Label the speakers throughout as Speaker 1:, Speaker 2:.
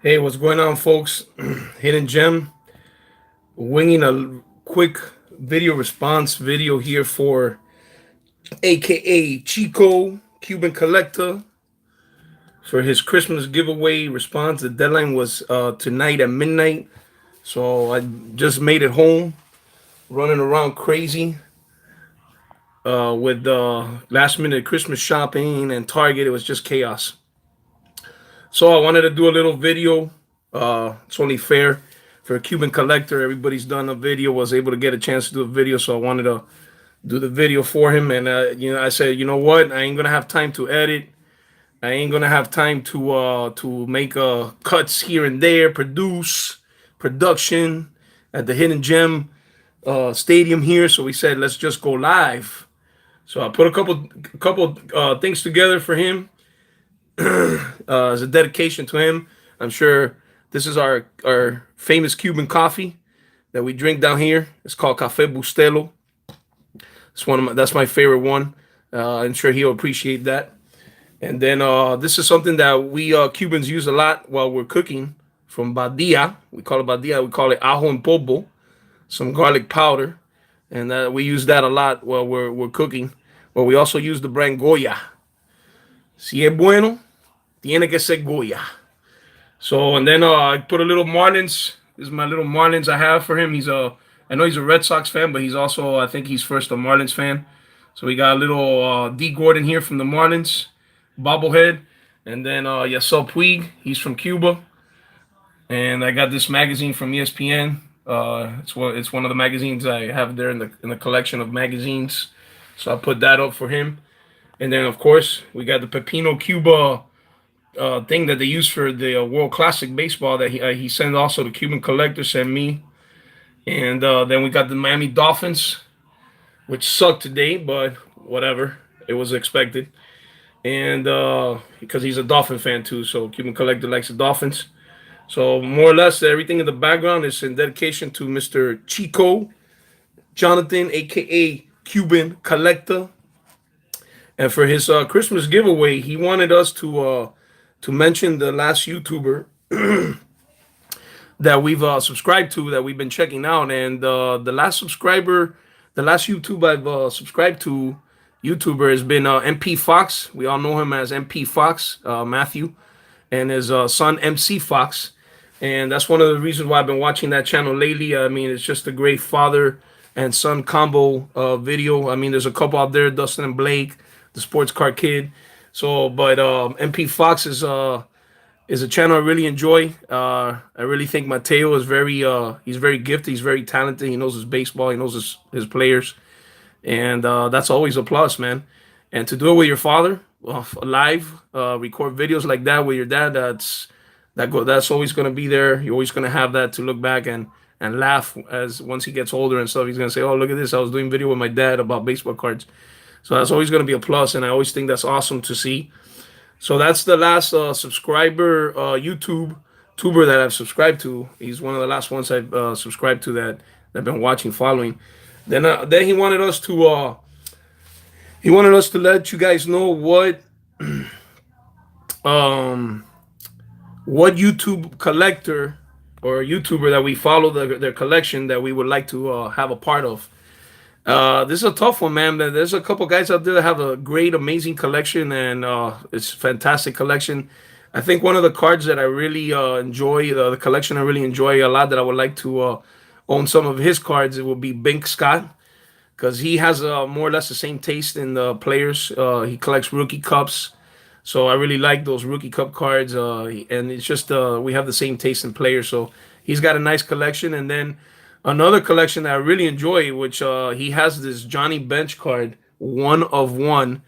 Speaker 1: Hey, what's going on, folks? Hidden Gem, winging a quick video response video here for AKA Chico, Cuban Collector, for his Christmas giveaway response. The deadline was tonight at midnight, so I just made it home, running around crazy with last minute Christmas shopping and Target. It was just chaos. So I wanted to do a little video. It's only fair for a Cuban Collector. Everybody's done a video, was able to get a chance to do a video, so I wanted to do the video for him. And I said, you know what? I ain't gonna have time to edit. I ain't gonna have time to make cuts here and there, production at the Hidden Gem stadium here. So we said, let's just go live. So I put a couple things together for him as a dedication to him. I'm sure this is our famous Cuban coffee that we drink down here. It's called Café Bustelo. That's my favorite one. I'm sure he'll appreciate that. And then this is something that we Cubans use a lot while we're cooking from Badia. We call it Badia. We call it ajo en polvo, some garlic powder, and we use that a lot while we're cooking. But we also use the brand Goya. Si es bueno, tiene que ser Goya. So and then I put a little Marlins. This is my little Marlins I have for him. I know he's a Red Sox fan, but he's also, I think he's first a Marlins fan. So we got a little D Gordon here from the Marlins, bobblehead, and then Yasel Puig. He's from Cuba, and I got this magazine from ESPN. It's one of the magazines I have there in the collection of magazines. So I put that up for him, and then of course we got the Pepino Cuba thing that they use for the World Classic baseball that he sent also the Cuban Collector sent me, and then we got the Miami Dolphins, which sucked today, but whatever, it was expected, and because he's a Dolphin fan too, so Cuban Collector likes the Dolphins. So more or less everything in the background is in dedication to Mr. Chico Jonathan, aka Cuban Collector, and for his Christmas giveaway, he wanted us to mention the last YouTuber that we've subscribed to, that we've been checking out, and the last subscriber, the last YouTube I've subscribed to, YouTuber, has been MP Fox. We all know him as MP Fox, Matthew, and his son MC Fox, and that's one of the reasons why I've been watching that channel lately. I mean, it's just a great father and son combo video. I mean, there's a couple out there, Dustin and Blake, the sports car kid. So, but MP Fox is a channel I really enjoy. I really think Mateo is he's very gifted. He's very talented. He knows his baseball. He knows his players, and that's always a plus, man. And to do it with your father, live, record videos like that with your dad, that's always gonna be there. You're always gonna have that to look back and laugh as once he gets older and stuff. He's gonna say, "Oh, look at this! I was doing video with my dad about baseball cards." So that's always gonna be a plus, and I always think that's awesome to see. So that's the last subscriber YouTube tuber that I've subscribed to. He's one of the last ones I've subscribed to that I've been watching, following. Then he wanted us to let you guys know um what YouTube collector or YouTuber that we follow their collection that we would like to have a part of. This is a tough one, man. There's a couple guys out there that have a great, amazing collection, and it's a fantastic collection. I think one of the cards that I really enjoy, the collection I really enjoy a lot, that I would like to own some of his cards, it would be Bink Scott, because he has more or less the same taste in the players. He collects rookie cups, so I really like those rookie cup cards, and it's just we have the same taste in players. So he's got a nice collection, and then another collection that I really enjoy, which he has this Johnny Bench card, one of one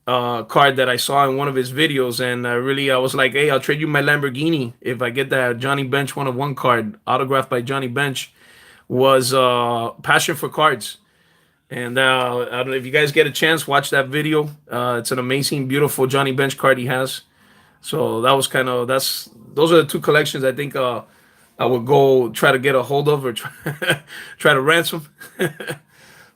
Speaker 1: card that I saw in one of his videos, and I was like, hey, I'll trade you my Lamborghini if I get that Johnny Bench one of one card autographed by Johnny Bench. Was Passion for Cards, and I don't know if you guys get a chance, watch that video. It's an amazing, beautiful Johnny Bench card he has. So that was those are the two collections I think I would go try to get a hold of or try to ransom.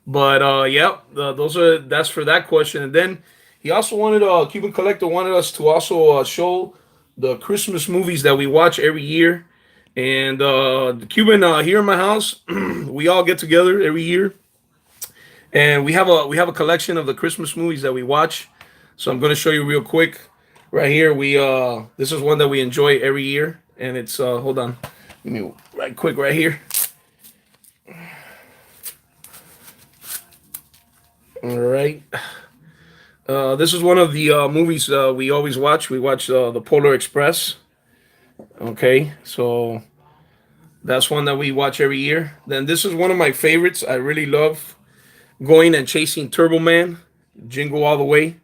Speaker 1: But yeah, that's for that question. And then he also wanted Cuban Collector wanted us to also show the Christmas movies that we watch every year. And the Cuban here in my house, we all get together every year, and we have a collection of the Christmas movies that we watch. So I'm going to show you real quick. Right here, we this is one that we enjoy every year, and it's hold on, let me right quick right here. All right. This is one of the movies we always watch. We watch the Polar Express. Okay, so that's one that we watch every year. Then this is one of my favorites. I really love going and chasing Turbo Man, Jingle All the Way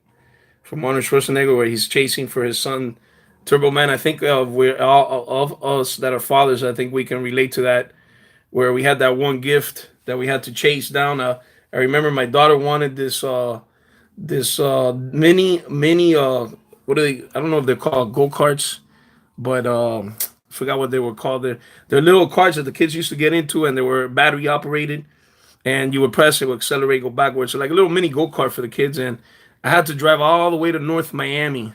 Speaker 1: from Arnold Schwarzenegger, where he's chasing for his son Turbo Man. I think we're all of us that are fathers. I think we can relate to that, where we had that one gift that we had to chase down. I remember my daughter wanted this mini what are they? I don't know if they're called go karts, but I forgot what they were called. They're little cars that the kids used to get into, and they were battery operated, and you would press it, would accelerate, go backwards. So like a little mini go kart for the kids. And I had to drive all the way to North Miami,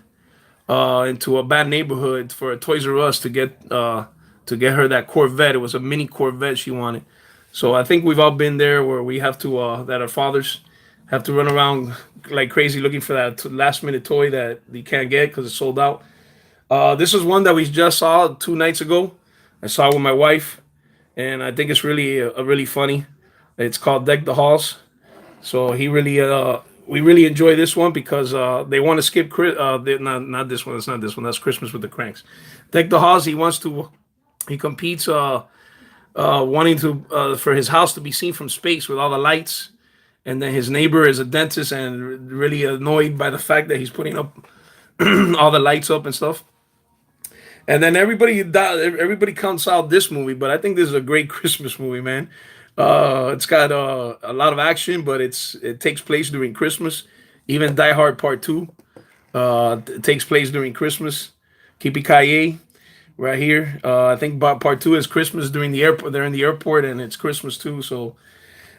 Speaker 1: into a bad neighborhood for a Toys R Us to get her that Corvette. It was a mini Corvette she wanted. So I think we've all been there where we have to that our fathers have to run around like crazy looking for that last minute toy that you can't get because it's sold out. This is one that we just saw 2 nights ago. I saw it with my wife, and I think it's really really funny. It's called Deck the Halls. So we really enjoy this one because they want to skip not this one. It's not this one. That's Christmas with the Cranks. Deck the Halls. He competes wanting to for his house to be seen from space with all the lights, and then his neighbor is a dentist and really annoyed by the fact that he's putting up all the lights up and stuff. And then everybody counts out this movie, but I think this is a great Christmas movie, man. It's got a lot of action, but it takes place during Christmas. Even Die Hard Part Two it takes place during Christmas. Keepy Kaye right here. I think Part Two is Christmas during the airport. They're in the airport, and it's Christmas too. So,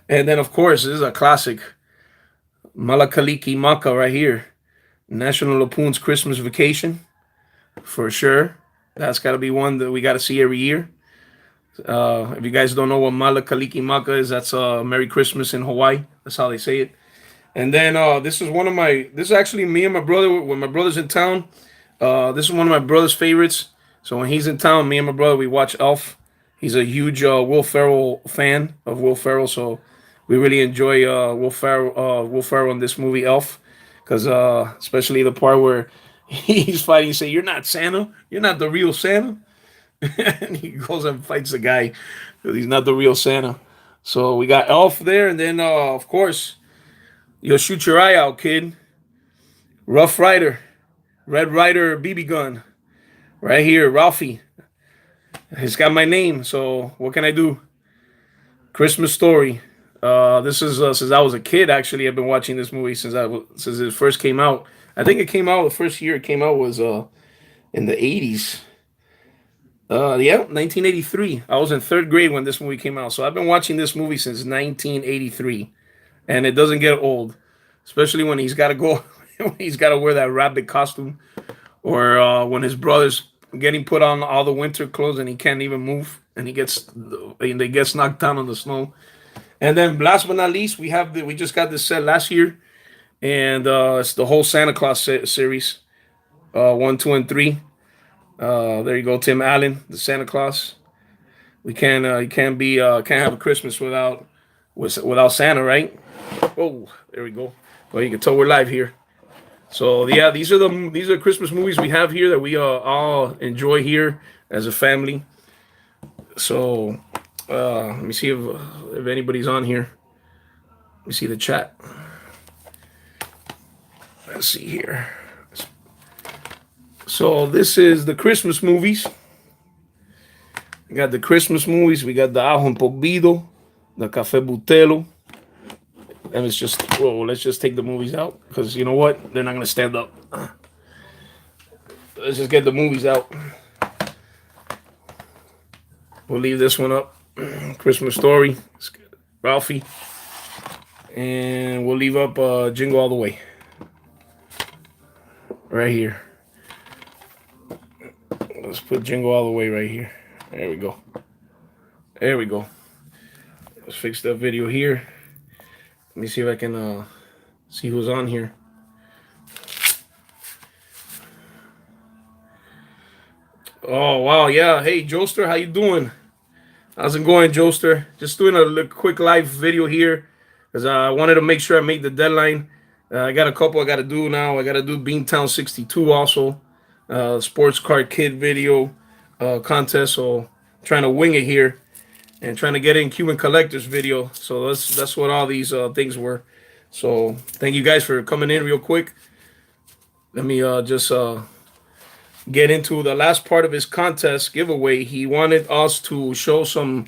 Speaker 1: and then of course this is a classic, Malakaliki Maka right here. National Lapoon's Christmas Vacation, for sure. That's got to be one that we got to see every year. If you guys don't know what Mala Kaliki Maka is, that's Merry Christmas in Hawaii. That's how they say it. And then this is this is actually me and my brother, when my brother's in town. This is one of my brother's favorites. So when he's in town, me and my brother, we watch Elf. He's a huge Will Ferrell fan of Will Ferrell. So we really enjoy Will Ferrell in this movie, Elf. Because especially the part where he's fighting, say, "You're not Santa. You're not the real Santa." And he goes and fights the guy because he's not the real Santa. So we got Elf there, and then of course, you'll shoot your eye out, kid. Rough Rider, Red Rider BB gun, right here, Ralphie. It's got my name, so what can I do? Christmas Story. This is since I was a kid. Actually, I've been watching this movie since it first came out. I think it came out the first year it came out was in the 80s. Yeah, 1983. I was in third grade when this movie came out, so I've been watching this movie since 1983, and it doesn't get old, especially when he's got to go, when he's got to wear that rabbit costume, or when his brother's getting put on all the winter clothes and he can't even move, and he gets knocked down on the snow. And then last but not least, we just got this set last year, and it's the whole Santa Claus series, 1, 2, and 3. There you go, Tim Allen, the Santa Claus. We can't you can't have a Christmas without Santa, right? Oh, there we go. Well, you can tell we're live here. So yeah, these are Christmas movies we have here that we all enjoy here as a family. So let me see if anybody's on here. Let me see the chat. Let's see here. So this is the Christmas movies. We got the Christmas movies. We got the Ajo Empobido, the Café Butelo. And let's just take the movies out because you know what? They're not gonna stand up. Let's just get the movies out. We'll leave this one up. Christmas Story, Ralphie, and we'll leave up Jingle All the Way. Right here. Let's put Jingle All the Way right here. There we go. There we go. Let's fix that video here. Let me see if I can see who's on here. Oh wow, yeah. Hey Joester, how you doing? How's it going, Joester? Just doing a quick live video here because I wanted to make sure I made the deadline. I got a couple I got to do now. I got to do Beantown 62 also, sports card kid video contest. So I'm trying to wing it here and trying to get in Cuban Collector's video. So that's what all these things were. So thank you guys for coming in real quick. Let me just get into the last part of his contest giveaway. He wanted us to show some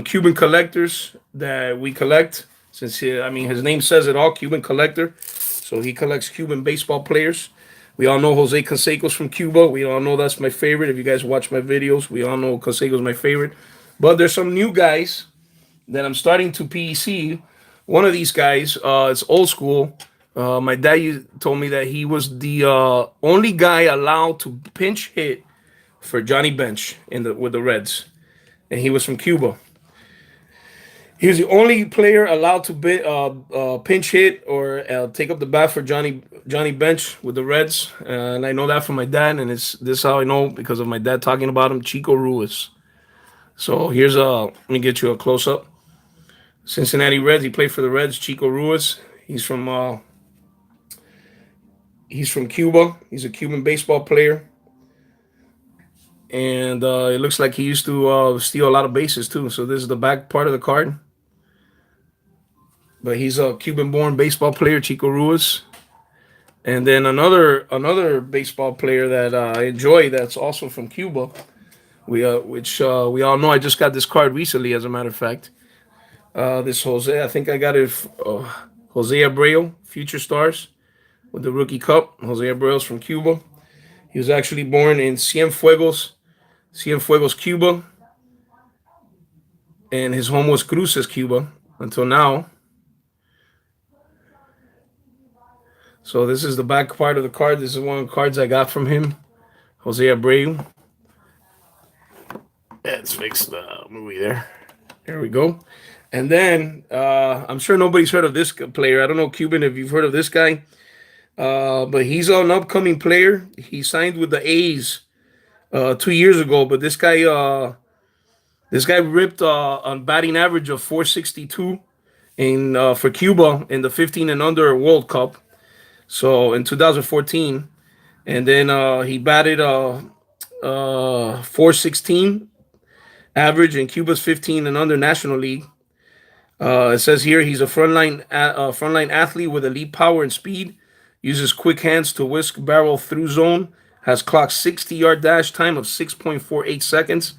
Speaker 1: Cuban collectors that we collect. Since his name says it all, Cuban Collector. So he collects Cuban baseball players. We all know Jose Canseco's from Cuba. We all know that's my favorite. If you guys watch my videos, we all know Canseco's my favorite. But there's some new guys that I'm starting to PEC. One of these guys, it's old school. My dad told me that he was the only guy allowed to pinch hit for Johnny Bench with the Reds, and he was from Cuba. He was the only player allowed to pinch hit or take up the bat for Johnny Bench with the Reds, and I know that from my dad, and this is how I know because of my dad talking about him, Chico Ruiz. So here's let me get you a close up. Cincinnati Reds. He played for the Reds. Chico Ruiz. He's from Cuba. He's a Cuban baseball player. And it looks like he used to steal a lot of bases, too. So this is the back part of the card. But he's a Cuban-born baseball player, Chico Ruiz. And then another baseball player that I enjoy that's also from Cuba, which we all know. I just got this card recently, as a matter of fact. This Jose, I think I got it, Jose Abreu, Future Stars, with the Rookie Cup. Jose Abreu's from Cuba. He was actually born in Cienfuegos, Cuba. And his home was Cruces, Cuba, until now. So this is the back part of the card. This is one of the cards I got from him, Jose Abreu. Let's fix the movie there. There we go. And then I'm sure nobody's heard of this player. I don't know, Cuban, if you've heard of this guy. But he's an upcoming player. He signed with the A's 2 years ago. But this guy ripped on batting average of 462 for Cuba in the 15 and under World Cup. So in 2014, and then he batted 416 average in Cuba's 15 and under National League. It says here he's a frontline athlete with elite power and speed. Uses quick hands to whisk barrel through zone. Has clocked 60-yard dash time of 6.48 seconds.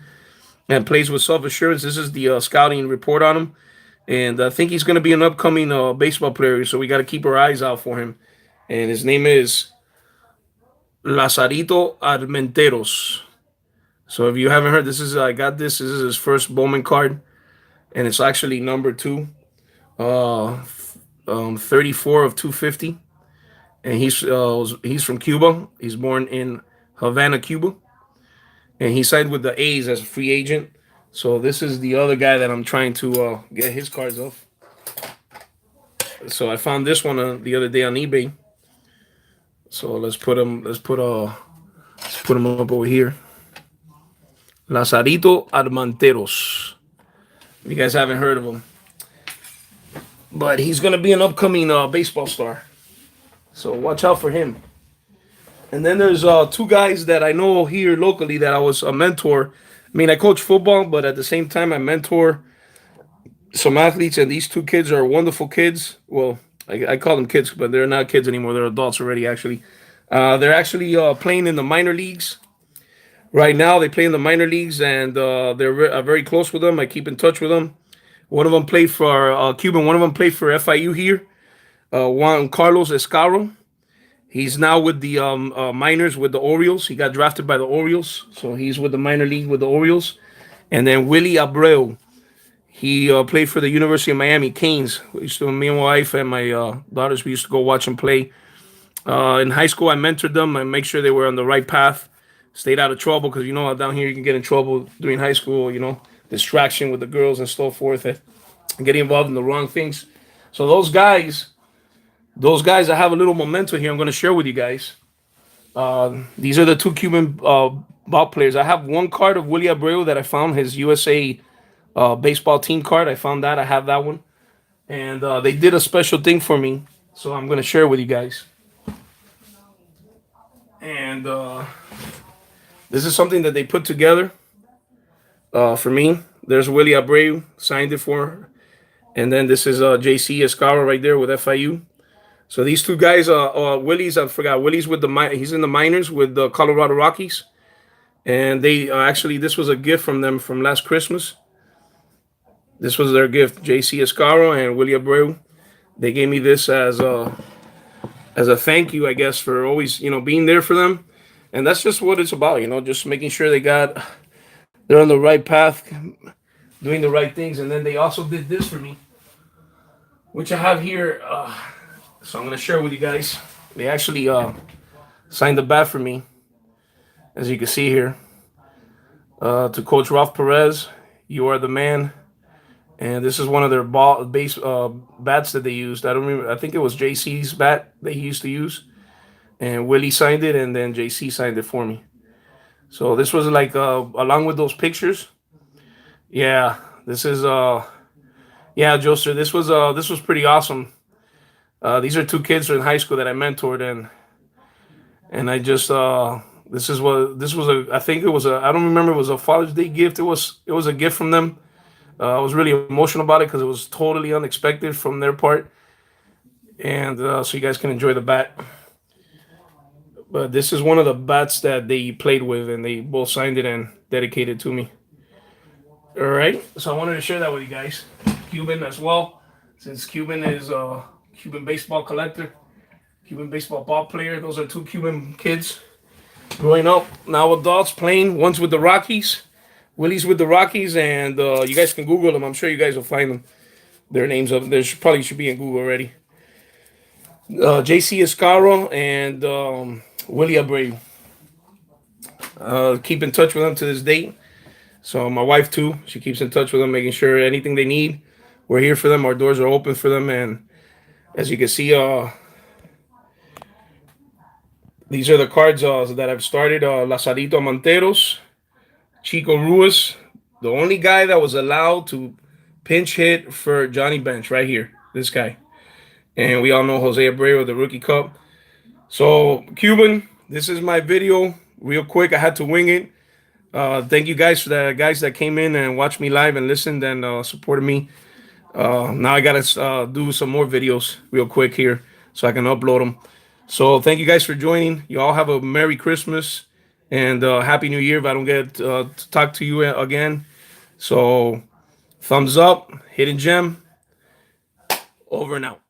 Speaker 1: And plays with self-assurance. This is the scouting report on him. And I think he's going to be an upcoming baseball player. So we got to keep our eyes out for him. And his name is Lazarito Armenteros. So if you haven't heard, I got this. This is his first Bowman card. And it's actually number 2. 34 of 250. And he's from Cuba. He's born in Havana, Cuba. And he signed with the A's as a free agent. So this is the other guy that I'm trying to get his cards off. So I found this one the other day on eBay. So let's put him up over here. Lazarito Armenteros. You guys haven't heard of him. But he's going to be an upcoming baseball star. So watch out for him. And then there's 2 guys that I know here locally that I was a mentor. I mean, I coach football, but at the same time, I mentor some athletes. And these 2 kids are wonderful kids. Well, I call them kids, but they're not kids anymore. They're adults already, actually. They're actually playing in the minor leagues. Right now, they play in the minor leagues, and they're very close with them. I keep in touch with them. One of them played for Cuban. One of them played for FIU here. Juan Carlos Escaro. He's now with the minors with the Orioles. He got drafted by the Orioles, so he's with the minor league with the Orioles. And then Willie Abreu. He played for the University of Miami Canes. Me and my wife and my daughters, we used to go watch him play. In high school, I mentored them and make sure they were on the right path. Stayed out of trouble because down here you can get in trouble during high school. Distraction with the girls and so forth, and getting involved in the wrong things. So those guys, I have a little memento here. I'm going to share with you guys. These are the two Cuban ball players. I have one card of Willie Abreu that I found, his USA baseball team card. I found that. I have that one. And they did a special thing for me. So I'm going to share with you guys. And this is something that they put together for me. There's Willie Abreu, signed it for. And then this is JC Escaro right there with FIU. So these two guys, Willie's, I forgot, Willie's he's in the minors with the Colorado Rockies. And they actually, this was a gift from them from last Christmas. This was their gift, JC Escaro and Willie Abreu. They gave me this as a thank you, I guess, for always, being there for them. And that's just what it's about, just making sure they're on the right path, doing the right things. And then they also did this for me, which I have here. So I'm going to share with you guys. They actually signed the bat for me, as you can see here. To Coach Ralph Perez, you are the man. And this is one of their bats that they used. I don't remember. I think it was JC's bat that he used to use. And Willie signed it, and then JC signed it for me. So this was like along with those pictures. Yeah, this is Joster. This was pretty awesome. These are two kids in high school that I mentored, and I just I think it was I don't remember, it was a Father's Day gift. It was a gift from them. I was really emotional about it because it was totally unexpected from their part, and so you guys can enjoy the bat. But this is one of the bats that they played with, and they both signed it and dedicated to me. All right, so I wanted to share that with you guys. Cuban as well, since Cuban is Cuban baseball collector, Cuban baseball ball player. Those are two Cuban kids growing up, now adults, playing. One's with the Rockies. Willie's with the Rockies, and you guys can Google them. I'm sure you guys will find them. Their names up there probably should be in Google already. JC Escaro and Willie Abreu. Keep in touch with them to this date. So my wife too, she keeps in touch with them, making sure anything they need, we're here for them. Our doors are open for them, and as you can see, these are the cards that I've started. Lazarito Monteros, Chico Ruiz, the only guy that was allowed to pinch hit for Johnny Bench right here, this guy. And we all know Jose Abreu, the Rookie Cup. So, Cuban, this is my video. Real quick, I had to wing it. Thank you guys for the guys that came in and watched me live and listened and supported me. Now I gotta do some more videos real quick here so I can upload them. So thank you guys for joining. You all have a Merry Christmas and Happy New Year if I don't get to talk to you again. So thumbs up, hidden gem, over and out.